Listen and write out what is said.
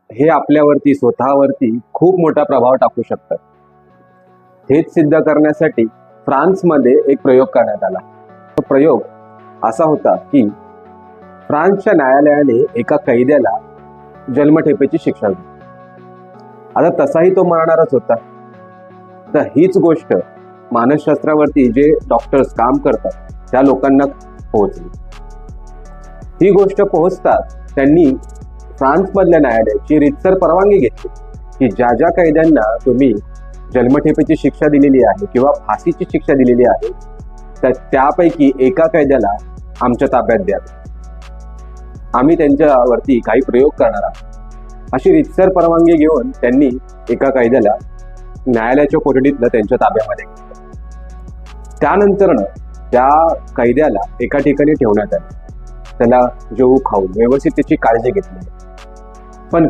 हे आपल्यावरती स्वतःवरती खूप मोठा प्रभाव टाकू शकतात। हेच सिद्ध करण्यासाठी फ्रान्समध्ये एक प्रयोग करण्यात आला। तो प्रयोग असा होता की फ्रान्सच्या न्यायालयाने एका कैद्याला जन्मठेपेची शिक्षा दिली। आता तसाही तो मरणारच होता। तर हीच गोष्ट मानसशास्त्रावरती जे डॉक्टर्स काम करतात त्या लोकांना पोहोचली। ही गोष्ट पोहोचताच त्यांनी फ्रान्समधल्या न्यायालयाची रीतसर परवानगी घेतली की ज्या ज्या कैद्यांना तुम्ही जन्मठेपेची शिक्षा दिलेली आहे किंवा फाशीची शिक्षा दिलेली आहे तर त्यापैकी एका कैद्याला आमच्या ताब्यात द्या, आम्ही त्यांच्यावरती काही प्रयोग करणार आहोत। अशी रीतसर परवानगी घेऊन त्यांनी एका कैद्याला न्यायालयाच्या कोठडीतलं त्यांच्या ताब्यामध्ये घेतलं। त्यानंतर त्या कैद्याला एका ठिकाणी ठेवण्यात आलं, त्याला जेवू खाऊ व्यवस्थित त्याची काळजी घेतली। पण